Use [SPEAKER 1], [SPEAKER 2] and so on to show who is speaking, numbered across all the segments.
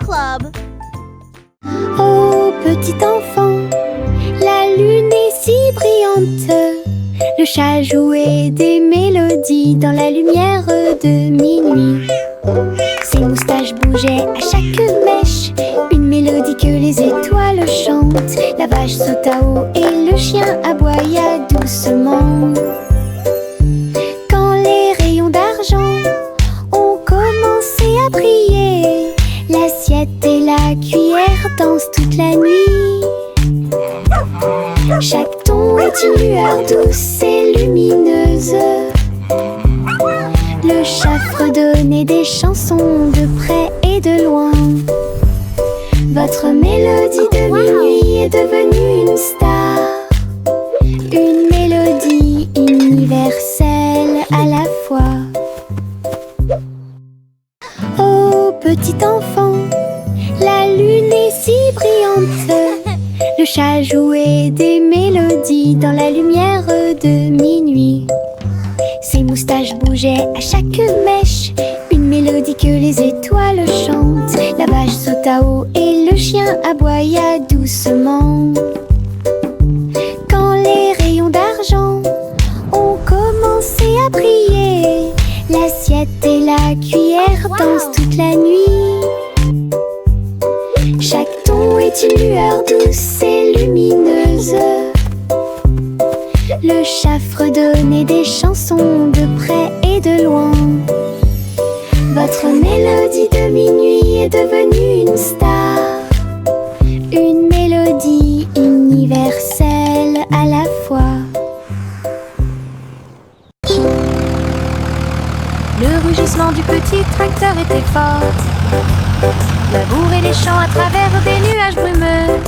[SPEAKER 1] Club.
[SPEAKER 2] Oh, petit enfant, la lune est si brillante. Le chat jouait des mélodies dans la lumière de minuit. Ses moustaches bougeaient à chaque mèche, une mélodie que les étoiles chantent. La vache sauta haut et le chien aboya doucement. Quand les rayons d'argent ont commencé à briller, l'assiette et la cuillère dansent toute la nuit. Chaque ton est une lueur douce et lumineuse. Le chat fredonnait des chansons de près et de loin. Votre mélodie de minuit est devenue une star, une mélodie universelle à la fois. Oh, petit enfant, la lune est si brillante. Le chat jouait des mélodies dans la lumière de minuit. Ses moustaches bougeaient à chaque mèche, une mélodie que les étoiles chantent. La vache sauta haut et le chien aboya doucement. Quand les rayons d'argent ont commencé à briller, l'assiette et la cuillère dansent toute la nuit. Chaque ton est une lueur douce et lumineuse. Le chat fredonnait des chansons de près et de loin. Votre mélodie de minuit est devenue une star, une mélodie universelle à la fois.
[SPEAKER 3] Le rugissement du petit tracteur était fort. Labourer les champs à travers des nuages brumeux.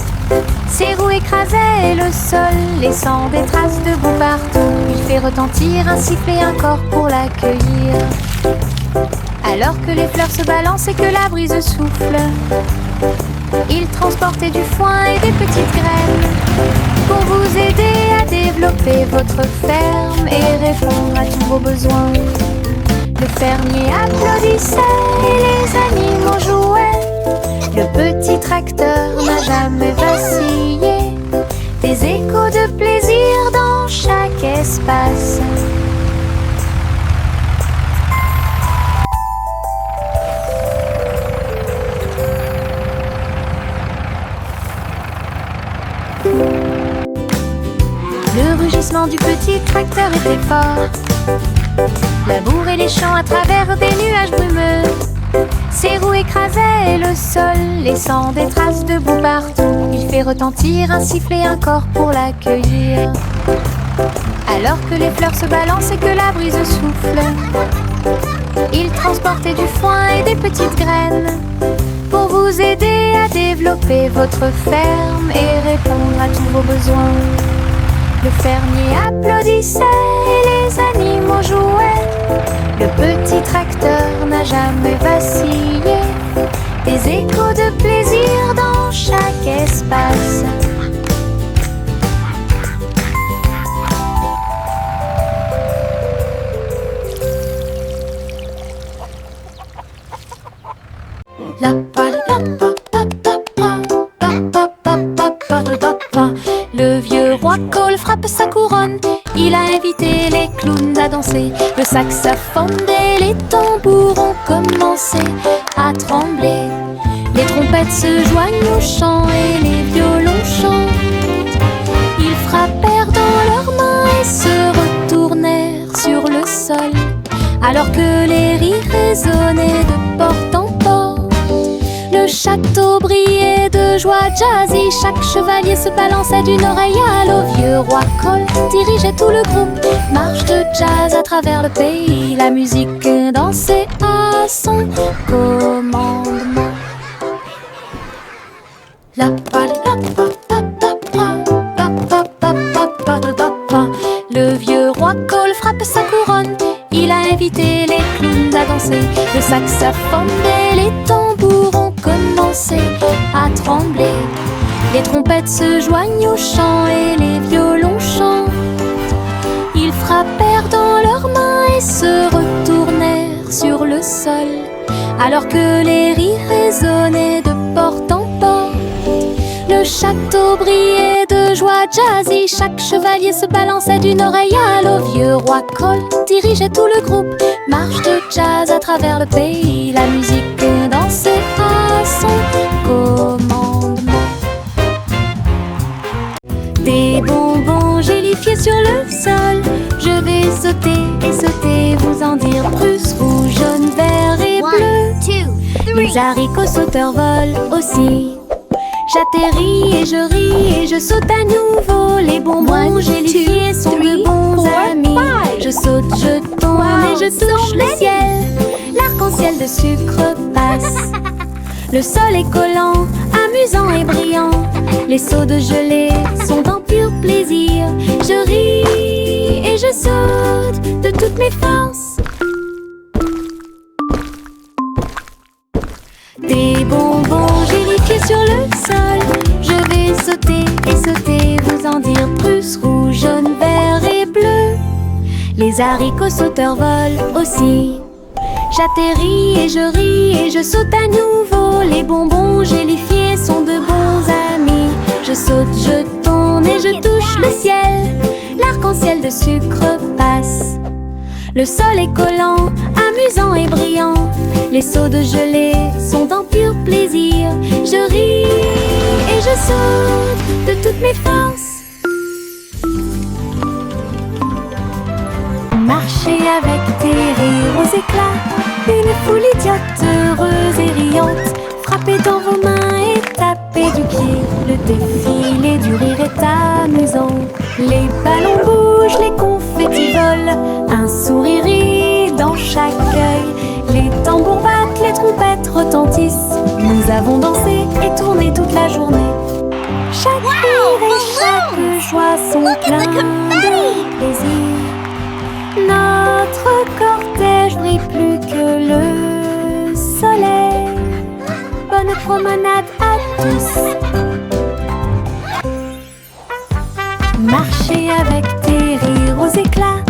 [SPEAKER 3] Ses roues écrasaient le sol, laissant des traces de boue partout. Il fait retentir un sifflet, un corps pour l'accueillir. Alors que les fleurs se balancent et que la brise souffle, il transportait du foin et des petites graines pour vous aider à développer votre ferme et répondre à tous vos besoins. Le fermier applaudissait et les animaux jouaient. Le petit tracteur n'a jamais vacillé. Des échos de plaisir dans chaque espace. Le rugissement du petit tracteur était fort. Labourer les champs à travers des nuages brumeux. Ses roues écrasaient le sol, laissant des traces de boue partout. Il fait retentir un sifflet, un corps pour l'accueillir. Alors que les fleurs se balancent et que la brise souffle, il transportait du foin et des petites graines pour vous aider à développer votre ferme et répondre à tous vos besoins. Le fermier applaudissait et les animaux jouaient. Le petit tracteur n'a jamais vacillé. Des échos de plaisir dans chaque espace. Le vieux roi Cole frappe sa couronne. Il a invité les clowns à danser. Le saxophone et les tambours ont commencé à trembler. Les trompettes se joignent au chant et les violons chantent. Ils frappèrent dans leurs mains et se retournèrent sur le sol, alors que les rires résonnaient de porte en porte. Le château brillait de joie jazzy. Chaque chevalier se balançait d'une oreille à l'autre. Vieux roi Cole dirigeait tout le groupe. Marche de jazz à travers le pays. La musique dansait à son commandement. Le vieux roi Cole frappe sa couronne. Il a invité les clowns à danser. Le saxophone et les tambours ont commencé à trembler. Les trompettes se joignent au chant et les violons chantent. Ils frappèrent dans leurs mains et se retournèrent sur le sol, alors que les rires résonnaient de porte en porte. Le château brillait de joie jazzy. Chaque chevalier se balançait d'une oreille à l'autre. Vieux roi Colt dirigeait tout le groupe. Marche de jazz à travers le pays. La musique dansait à son commandement. Des bonbons gélifiés sur le sol. Je vais sauter et sauter, vous en dire plus. Rouge, jaune, vert et bleu. Les haricots sauteurs volent aussi. J'atterris et je ris et je saute à nouveau. Les bonbons gélifiés sont de bons amis. Je saute, je tourne et je touche le ciel. L'arc-en-ciel de sucre passe. Le sol est collant, amusant et brillant. Les seaux de gelée sont en pur plaisir. Je ris et je saute de toutes mes forces. Des bonbons gélifiés sur le sol. Je vais sauter et sauter, vous en dire plus. Rouge, jaune, vert et bleu. Les haricots sauteurs volent aussi. J'atterris et je ris et je saute à nouveau. Les bonbons gélifiés sont de bons amis. Je saute, je tourne et je touche le ciel. L'arc-en-ciel de sucre passe. Le sol est collant, amusant et brillant. Les seaux de gelée sont en pur plaisir. Je ris et je saute de toutes mes forces. Marcher avec des rires aux éclats. Une foule idiote, heureuse et riante. Frappez dans vos mains et tapez du pied. Le défilé du rire est amusant. Les ballons bougent, les confettis volent. Un sourire rit dans chaque œil. Les tambours battent, les trompettes retentissent. Nous avons dansé et tourné toute la journée. Chaque rire et chaque joie sont pleins de plaisir. Notre cortège brille plus que le soleil. Bonne promenade à tous. Marchez avec des rires aux éclats.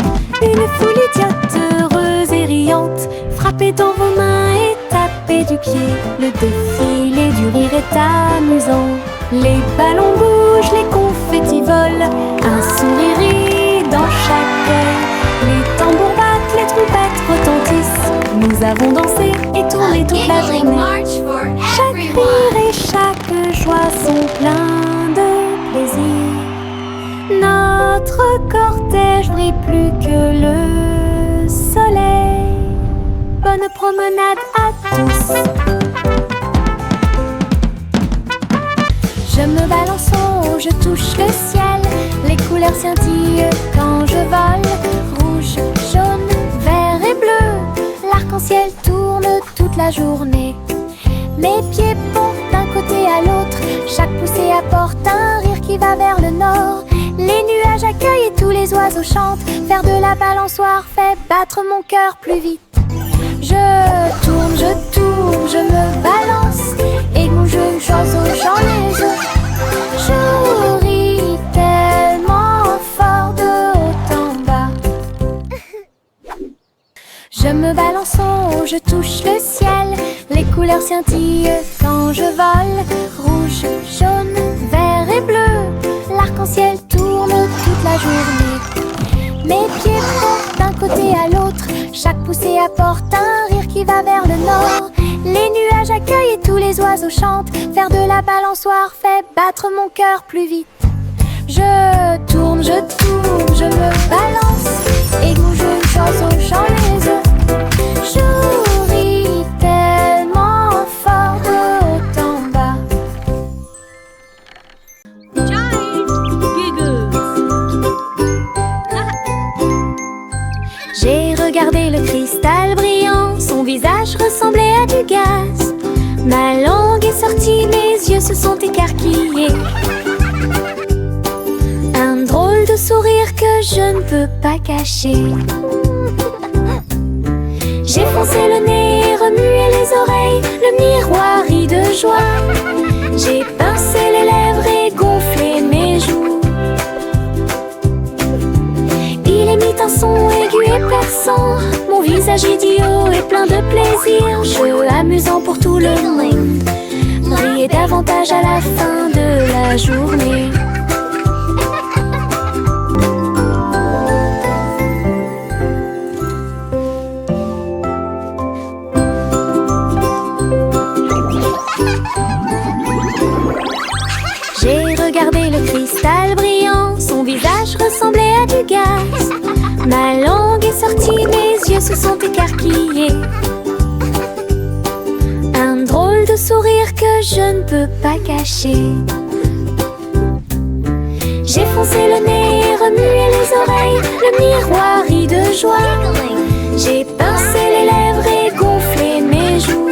[SPEAKER 3] Une foule idiote, heureuse et riante. Frappez dans vos mains et tapez du pied. Le défilé du rire est amusant. Les ballons bougent, les confettis volent. Un sourire rit dans chaque œil. Les tambours battent, les trompettes retentissent. Nous avons dansé et tourné toute la journée. Chaque rire et chaque joie sont pleins de plaisir. Notre cortège brille plus que le soleil. Bonne promenade à tous. Je me balance en haut, je touche le ciel. Les couleurs scintillent quand je vole. Rouge, jaune, vert et bleu. L'arc-en-ciel tourne toute la journée. Mes pieds pompent d'un côté à l'autre. Chaque poussée apporte un rire qui va vers le nord. Les nuages accueillent et tous les oiseaux chantent. Faire de la balançoire fait battre mon cœur plus vite. Je tourne, je me balance. Et mon jeune oiseau j'en les œufs. Je ris tellement fort de haut en bas. Je me balance en haut, je touche le ciel. Les couleurs scintillent quand je vole. Rouge, jaune, vert et bleu. L'arc-en-ciel tourne toute la journée. Mes pieds pompent d'un côté à l'autre. Chaque poussée apporte un rire qui va vers le nord. Les nuages accueillent et tous les oiseaux chantent. Faire de la balançoire fait battre mon cœur plus vite. Je tourne, je me balance. Et mon jeune oiseau j'en les œufs. Je ris tellement fort de haut en bas. J'ai regardé le cristal brillant. Son visage ressemblait à du gaz. Ma langue est sortie, mes yeux se sont écarquillés. Un drôle de sourire que je ne peux pas cacher. J'ai foncé le nez, remué les oreilles. Le miroir rit de joie. J'ai pincé les lèvres et gonflé mes joues. Il émit un son aigu et perçant. Mon visage idiot est plein de plaisir. Jeu amusant pour tout le monde. Briller davantage à la fin de la journée. J'ai regardé le cristal brillant, son visage ressemblait à du gaz. Ma langue est sortie, mes yeux se sont écarquillés. Un drôle de sourire que je ne peux pas cacher. J'ai foncé le nez et remué les oreilles, le miroir rit de joie. J'ai pincé les lèvres et gonflé mes joues.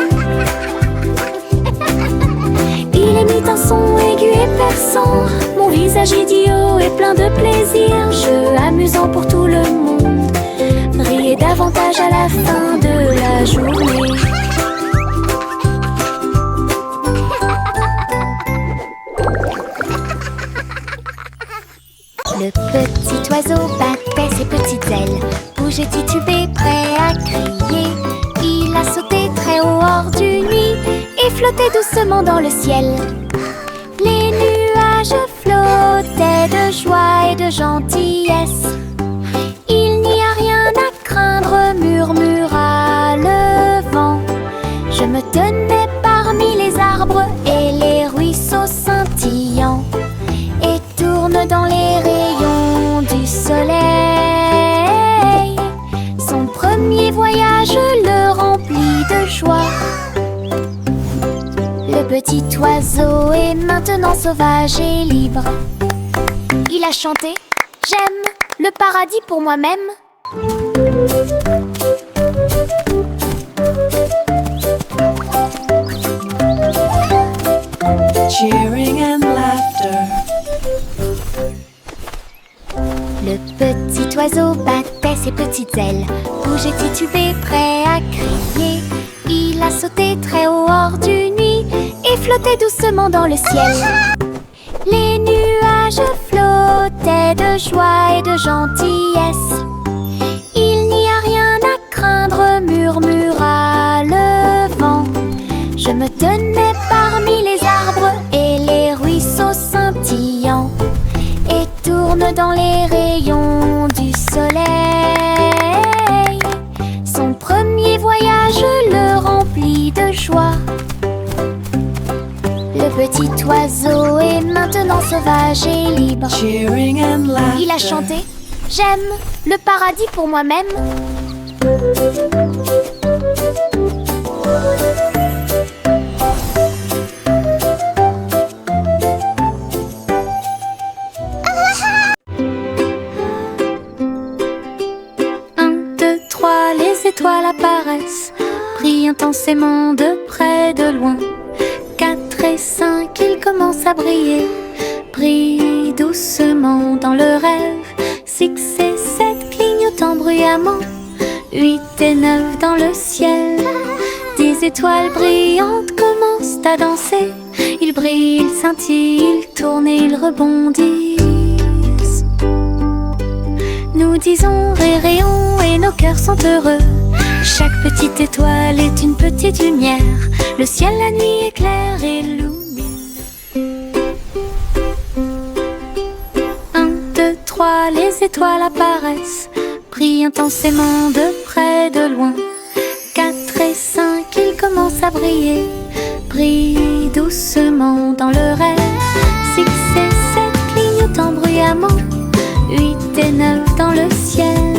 [SPEAKER 3] Il émit un son aigu et perçant, mon visage idiot est plein de plaisir. Jeu amusant pour tout le monde, briller davantage à la fin de la journée. Le petit oiseau battait ses petites ailes, bougeait titubé, prêt à crier. Il a sauté très haut hors du nid et flottait doucement dans le ciel. Les nuages flottaient de joie et de gentillesse. Il n'y a rien à craindre, murmura le vent. Je me tenais parmi les arbres et les ruisseaux scintillants, et tourne dans les rayons du soleil. Son premier voyage le remplit de joie. Le petit oiseau est maintenant sauvage et libre. Il a chanté « J'aime le paradis pour moi-même ».
[SPEAKER 1] Cheering and laughter.
[SPEAKER 3] Le petit oiseau battait ses petites ailes, bougeait titubé, prêt à crier. Il a sauté très haut hors du nid et flottait doucement dans le ciel. Les nuages flottaient de joie et de gentillesse. Il n'y a rien à craindre, murmura le vent. Je me tenais parmi les arbres et les ruisseaux scintillants, et tourne dans les rayons du soleil. Son premier voyage le remplit de joie. Le petit oiseau est maintenant sauvage et libre.
[SPEAKER 1] Cheering and laughter.
[SPEAKER 3] Il a chanté « J'aime le paradis pour moi-même ». Les étoiles apparaissent, brillent intensément de près, de loin. 4 et 5, ils commencent à briller, brillent doucement dans le rêve. 6 et 7, clignotant bruyamment. 8 et 9 dans le ciel. 10 étoiles brillantes commencent à danser. Ils brillent, ils scintillent, ils tournent et ils rebondissent. Nous disons réréons et nos cœurs sont heureux. Chaque petite étoile est une petite lumière. Le ciel la nuit éclaire et illumine. 1, 2, 3, les étoiles apparaissent, brillent intensément de près, de loin. 4 et 5, ils commencent à briller, brillent doucement dans le rêve. 6 et 7, clignotant bruyamment. 8 et 9 dans le ciel.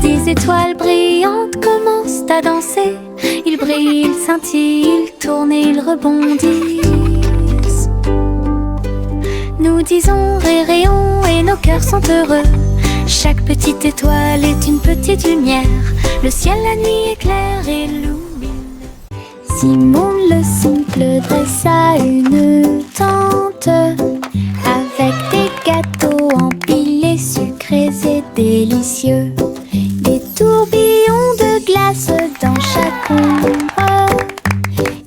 [SPEAKER 3] 10 étoiles brillantes commencent à danser. Ils brillent, ils scintillent, ils tournent et ils rebondissent. Nous disons réréons et nos cœurs sont heureux. Chaque petite étoile est une petite lumière. Le ciel la nuit éclaire et illumine.
[SPEAKER 2] Simon le simple dressa une tente avec des gâteaux empilés, sucrés et délicieux. Des tourbillons de glace dans chaque ombre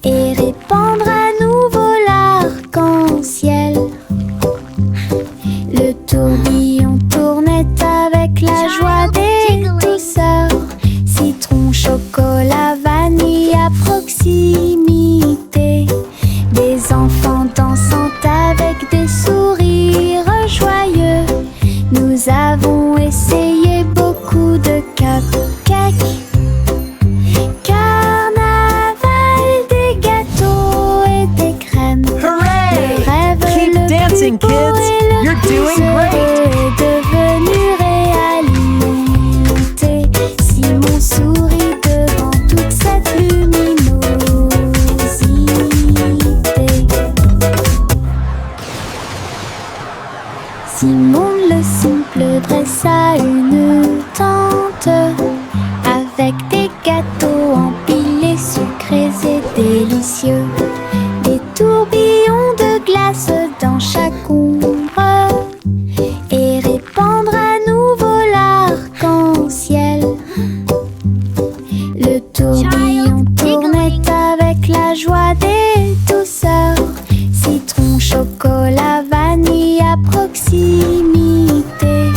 [SPEAKER 2] et répandre à nouveau l'arc-en-ciel. Le tourbillon tournait avec la joie des douceurs. Citron, chocolat, vanille à proximité. Des enfants délicieux. Des tourbillons de glace dans chaque ombre et répandre à nouveau l'arc-en-ciel. Le tourbillon tournait avec la joie des douceurs. Citron, chocolat, vanille à proximité.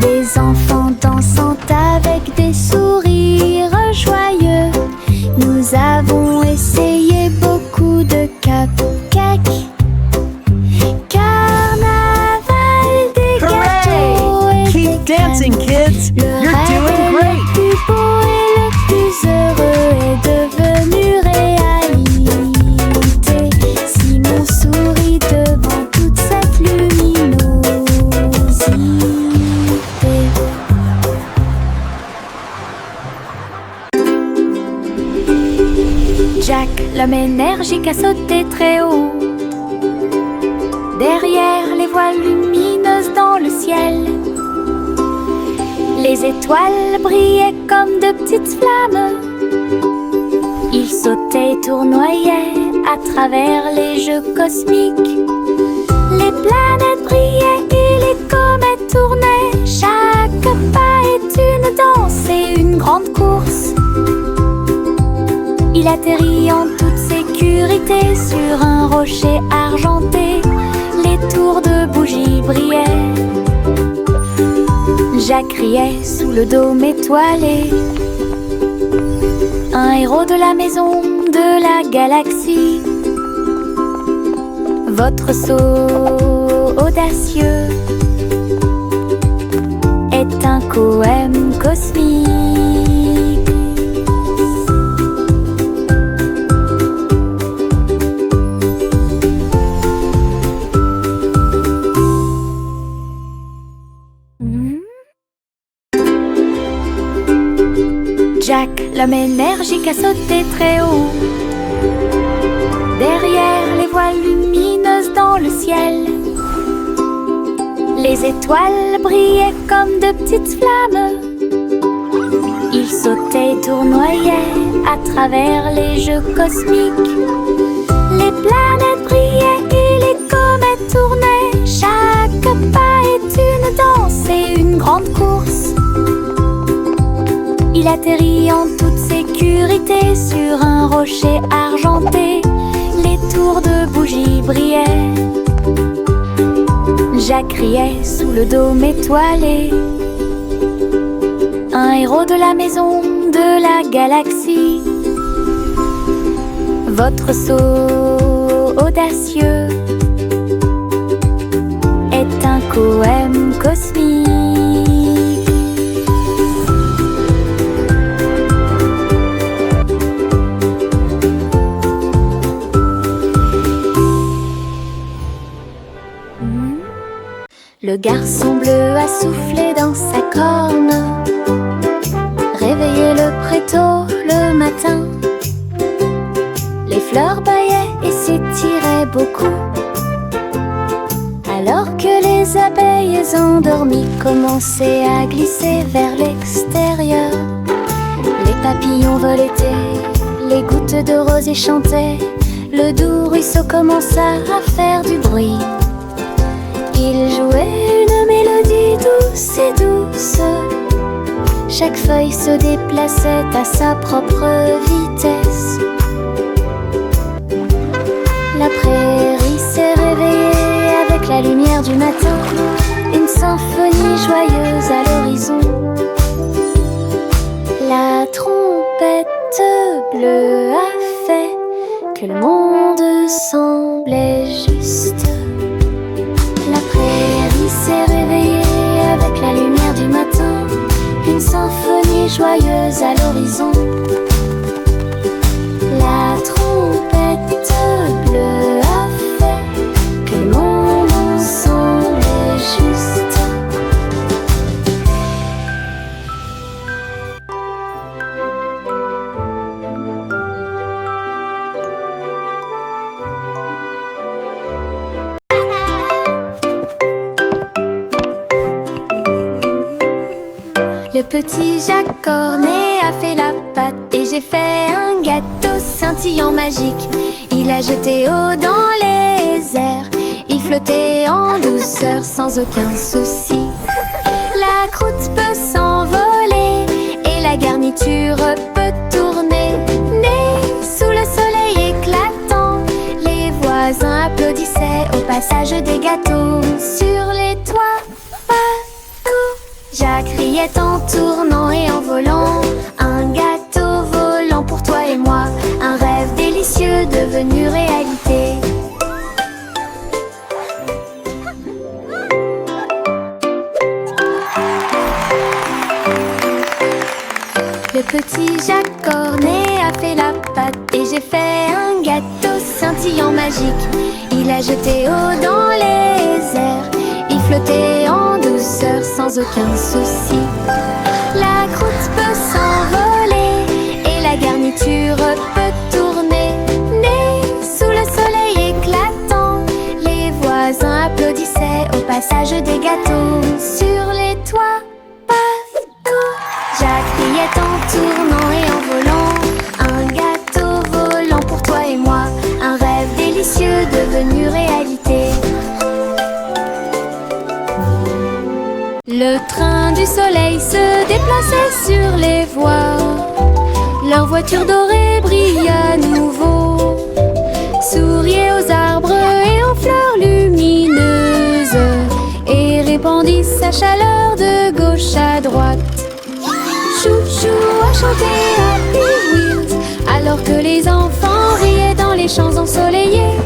[SPEAKER 2] Des enfants dansant avec des sourires joyeux. Nous avons essayé beaucoup de cupcakes. Carnaval des gâteaux et
[SPEAKER 4] Keep
[SPEAKER 2] des
[SPEAKER 4] dancing,
[SPEAKER 2] crèmes.
[SPEAKER 4] kids!
[SPEAKER 2] Le
[SPEAKER 4] You're doing
[SPEAKER 2] rêve
[SPEAKER 4] great!
[SPEAKER 2] le plus beau et le plus heureux est devenu réalité. Simon sourit devant toute cette luminosité.
[SPEAKER 3] Jack, l'homme énergique, a sauté très haut. Derrière les voiles lumineuses dans le ciel, les étoiles brillaient comme de petites flammes. Il sautait et tournoyait à travers les jeux cosmiques. Les planètes brillaient et les comètes tournaient. Chaque pas est une danse et une grande course. Il atterrit en toute sécurité sur un rocher argenté. Les tours de bougies brillaient. Jack riait sous le dôme étoilé. Un héros de la maison de la galaxie. Votre saut audacieux est un poème cosmique. Jack, l'homme énergique, a sauté très haut. Derrière les voiles lumineuses dans le ciel, les étoiles brillaient comme de petites flammes. Il sautait et tournoyait à travers les jeux cosmiques. Les planètes brillaient et les comètes tournaient. Chaque pas est une danse et une grande course. Il atterrit en toute sécurité sur un rocher argenté. Les tours de bougies brillaient. Jack riait sous le dôme étoilé. Un héros de la maison de la galaxie. Votre saut audacieux est un poème cosmique. Le garçon bleu a soufflé dans sa corne, réveillé le prétôt le matin. Les fleurs bâillaient et s'étiraient beaucoup, alors que les abeilles endormies commençaient à glisser vers l'extérieur. Les papillons voletaient, les gouttes de rosée chantaient. Le doux ruisseau commença à faire du bruit. Il jouait une mélodie douce et douce. Chaque feuille se déplaçait à sa propre vitesse. La prairie s'est réveillée avec la lumière du matin. Une symphonie joyeuse à l'horizon. La trompette bleue a fait que le monde semblait juste. La prairie s'est réveillée avec la lumière du matin. Une symphonie joyeuse à l'horizon. La trompette bleue a fait que le monde semblait juste. Le petit Jacques Cornet a fait la pâte et j'ai fait un gâteau
[SPEAKER 2] scintillant magique. Il a jeté eau dans les airs. Il flottait en douceur sans aucun souci. La croûte peut s'envoler et la garniture peut tourner. Né sous le soleil éclatant, les voisins applaudissaient au passage des gâteaux. Sur les toits, partout, Jacques riait en tournant et en volant. Un gâteau volant pour toi et moi, un rêve délicieux devenu réalité. Le petit Jacques Cornet a fait la pâte et j'ai fait un gâteau scintillant magique. Il a jeté eau dans les airs. Il flottait en douceur sans aucun souci. La croûte peut s'envoler et la garniture peut tourner. Né sous le soleil éclatant, les voisins applaudissaient au passage des gâteaux. Sur les toits, partout, Jacques riait en tournant et en volant. Un gâteau volant pour toi et moi, un rêve délicieux devenu réalité. Le train du soleil se déplaçait sur les voies. Leur voiture dorée brille à nouveau. Souriait aux arbres et aux fleurs lumineuses et répandit sa chaleur de gauche à droite. Chou-chou a chanté Happy Wheels alors que les enfants riaient dans les champs ensoleillés.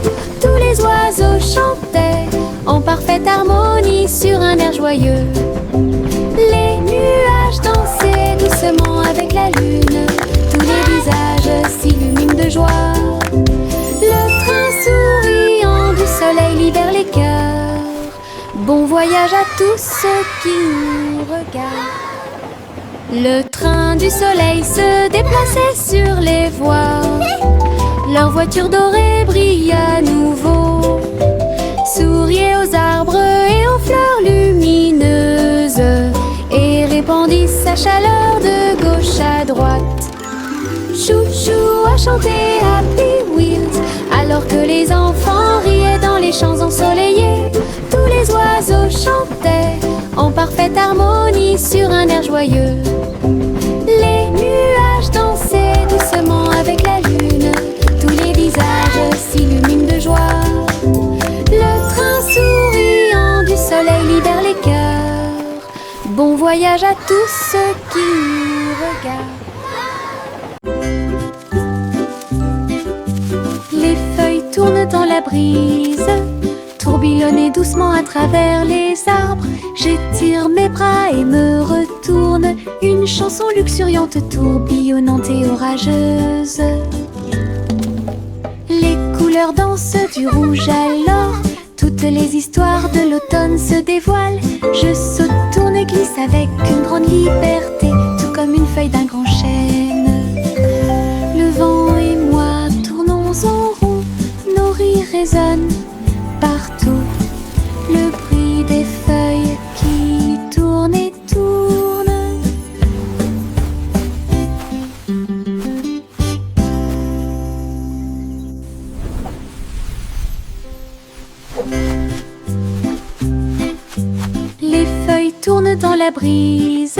[SPEAKER 2] Tous les oiseaux chantaient en parfaite harmonie sur un air joyeux. Les nuages dansaient doucement avec la lune. Tous les visages s'illuminent de joie. Le train souriant du soleil libère les cœurs. Bon voyage à tous ceux qui nous regardent. Le train du soleil se déplaçait sur les voies. Leur voiture dorée brille à nouveau. Souriait aux arbres et aux fleurs lumineuses et répandit sa chaleur de gauche à droite. Chou-chou a chanté Happy Wheels alors que les enfants riaient dans les champs ensoleillés. Tous les oiseaux chantaient en parfaite harmonie sur un air joyeux. Les nuages dansaient doucement avec la lune. Tous les visages s'illuminent de joie. Le train souriant du soleil libère les cœurs. Bon voyage à tous ceux qui nous regardent. Les feuilles tournent dans la brise, tourbillonnent doucement à travers les arbres. J'étire mes bras et me retourne, une chanson luxuriante, tourbillonnante et orageuse. Les couleurs dansent du rouge à l'or, toutes les histoires de l'automne se dévoilent. Je saute, tourne, glisse avec une grande liberté, tout comme une feuille d'un grand chêne. Le vent et moi tournons en rond, nos rires résonnent partout. Le bruit des feuilles qui tournent et tournent. Les feuilles tournent dans la brise,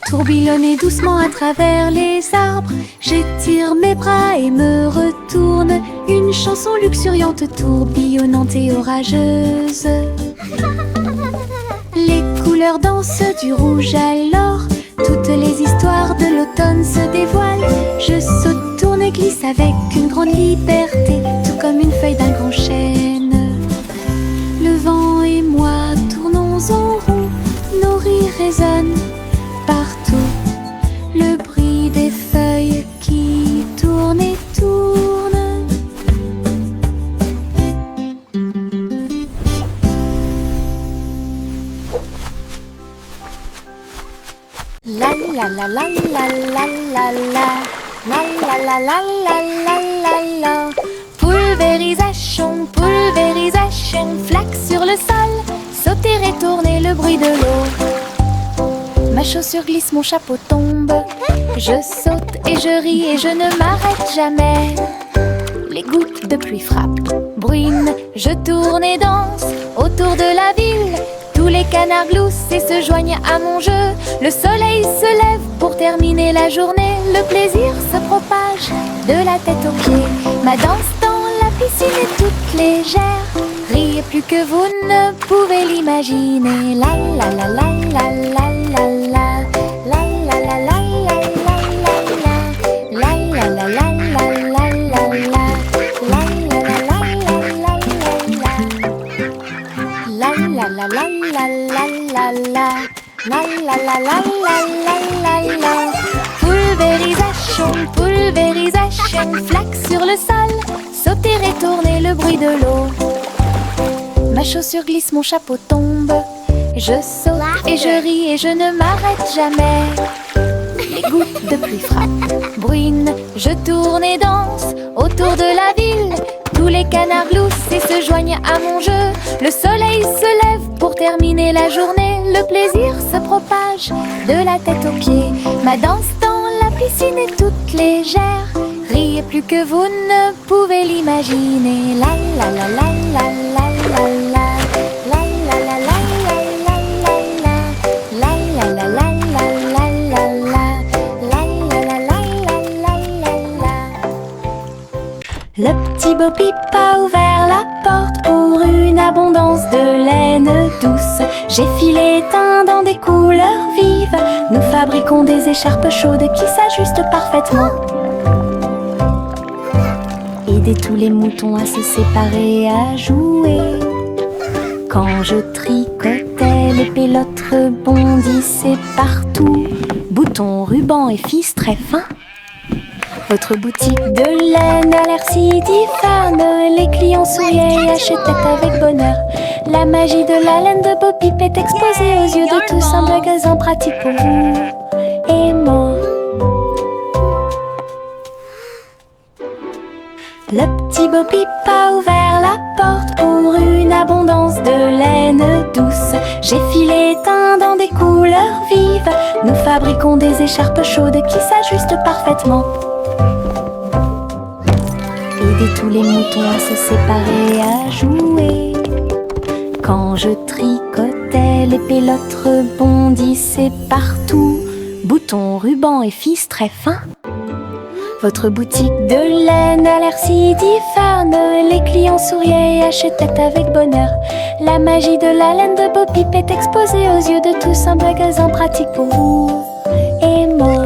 [SPEAKER 2] tourbillonnent doucement à travers les arbres. J'étire mes bras et me retourne, une chanson luxuriante, tourbillonnante et orageuse. Les couleurs dansent du rouge à l'or, toutes les histoires de l'automne se dévoilent. Je saute, tourne, glisse avec une grande liberté, tout comme une feuille d'un grand chêne. Le vent et moi tournons en rond, nos rires résonnent partout. Le bruit des feuilles qui tournent et tournent. La la la la la la la la. La la la la la la la la. Pulvérisation, pulvérisation, flaque sur le sol, sauter et tourner le bruit de l'eau. Ma chaussure glisse, mon chapeau tombe, je saute
[SPEAKER 3] et je ris et je ne m'arrête jamais. Les gouttes de pluie frappent, bruine, je tourne et danse autour de la ville. Tous les canards gloussent et se joignent à mon jeu. Le soleil se lève pour terminer la journée. Le plaisir se propage de la tête aux pieds. Ma danse dans la piscine est toute légère. Riez plus que vous ne pouvez l'imaginer. La la la la la la la la. La la la la la la la la. La la la la la la la la. La la la la la la la. La la la la la la la la. La la la la la la la. Pulvérisation, flaque sur le sol. Sauter et tourner le bruit de l'eau. Ma chaussure glisse, mon chapeau tombe. Je saute et je ris et je ne m'arrête jamais. Les gouttes de pluie frappent, bruine, je tourne et danse autour de la ville. Tous les canards gloussent et se joignent à mon jeu. Le soleil se lève pour terminer la journée. Le plaisir se propage de la tête aux pieds. Ma danse dans la piscine est toute légère. Riez plus que vous ne pouvez l'imaginer. La la la la la la la la. La la la la la la la la. La la la la la la la la. La la la la la la la. Le petit Bo Peep a ouvert la porte pour une abondance de laine douce. J'ai filé teint dans des couleurs vives. Nous fabriquons des écharpes chaudes qui s'ajustent parfaitement. Aider tous les moutons à se séparer et à jouer. Quand je tricotais, les pélotes rebondissaient partout. Boutons, rubans et fils très fins. Votre boutique de laine a l'air si diphane. Les clients souriaient et achetaient avec bonheur. La magie de la laine de Bo Peep est exposée aux yeux de tous. Un magasin pratique pour vous et moi. Le petit Bo Peep a ouvert la porte pour une abondance de laine douce. J'ai filé teint dans des couleurs vives. Nous fabriquons des écharpes chaudes qui s'ajustent parfaitement. Aider tous les moutons à se séparer et à jouer. Quand je tricotais, les pélotes rebondissaient partout. Boutons, rubans et fils très fins. Votre boutique de laine a l'air si diphane. Les clients souriaient et achetaient avec bonheur. La magie de la laine de Bo Peep est exposée aux yeux de tous. Un magasin pratique pour vous et moi.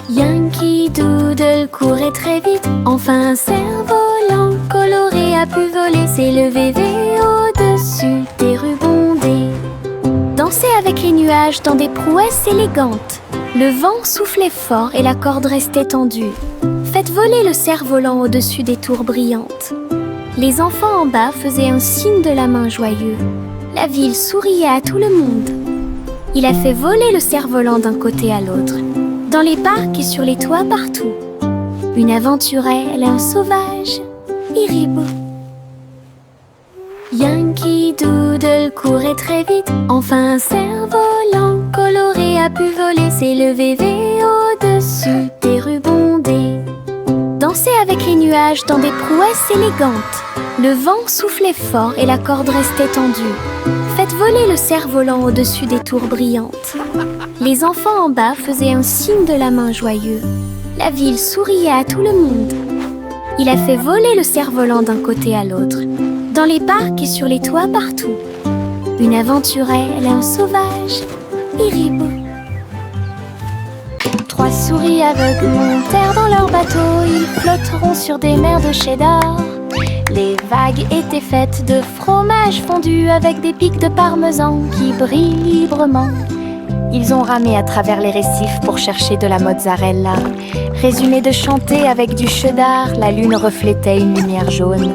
[SPEAKER 3] Yankee Doodle courait très vite. Enfin un cerf-volant coloré a pu voler. S'élever au-dessus des rubondés. Danser avec les nuages dans des prouesses élégantes. Le vent soufflait fort et la corde restait tendue. Faites voler le cerf-volant au-dessus des tours brillantes. Les enfants en bas faisaient un signe de la main joyeux. La ville souriait à tout le monde. Il a fait voler le cerf-volant d'un côté à l'autre, dans les parcs et sur les toits partout. Une aventurelle, un sauvage, Iribo. Yankee Doodle courait très vite. Enfin un cerf-volant coloré a pu voler. S'élever au-dessus des rubondés. Danser avec les nuages dans des prouesses élégantes. Le vent soufflait fort et la corde restait tendue. Faites voler le cerf-volant au-dessus des tours brillantes. Les enfants en bas faisaient un signe de la main joyeux. La ville souriait à tout le monde. Il a fait voler le cerf-volant d'un côté à l'autre, dans les parcs et sur les toits partout. Une aventurelle, un sauvage, Iribo. 3 souris aveugles montèrent dans leur bateau. Ils flotteront sur des mers de cheddar. Les vagues étaient faites de fromage fondu avec des pics de parmesan qui brillent librement. Ils ont ramé à travers les récifs pour chercher de la mozzarella. Résumé de chanter avec du cheddar, la lune reflétait une lumière jaune.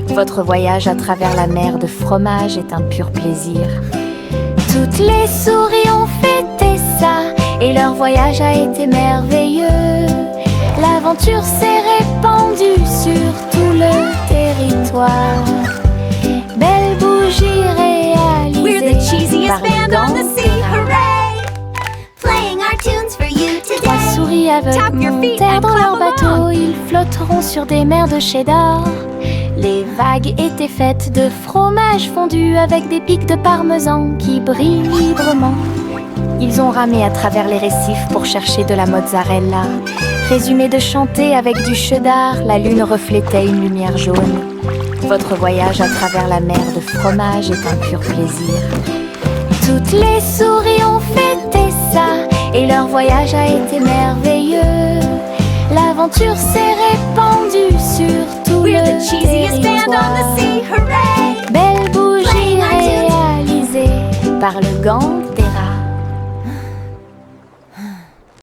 [SPEAKER 3] Votre voyage à travers la mer de fromage est un pur plaisir. Toutes les souris ont fêté ça et leur voyage a été merveilleux. L'aventure s'est répandue sur tout le territoire. Belle bougie réalisée.
[SPEAKER 4] We're the cheesiest
[SPEAKER 3] par
[SPEAKER 4] band on the sea, hooray!
[SPEAKER 3] aveugles
[SPEAKER 4] Tap your feet
[SPEAKER 3] montèrent
[SPEAKER 4] and
[SPEAKER 3] dans leur
[SPEAKER 4] clap
[SPEAKER 3] bateau.
[SPEAKER 4] along.
[SPEAKER 3] Ils flotteront sur des mers de cheddar. Les vagues étaient faites de fromage fondu avec des pics de parmesan qui brillent librement. Ils ont ramé à travers les récifs pour chercher de la mozzarella. Résumé de chanter avec du cheddar, la lune reflétait une lumière jaune. Votre voyage à travers la mer de fromage est un pur plaisir. Toutes les souris ont fêté ça et leur voyage a été merveilleux. L'aventure s'est répandue sur tout
[SPEAKER 4] We're
[SPEAKER 3] le
[SPEAKER 4] the cheesiest band on the
[SPEAKER 3] territoire.
[SPEAKER 4] sea, hooray!
[SPEAKER 3] Belle bougie réalisée par le gang des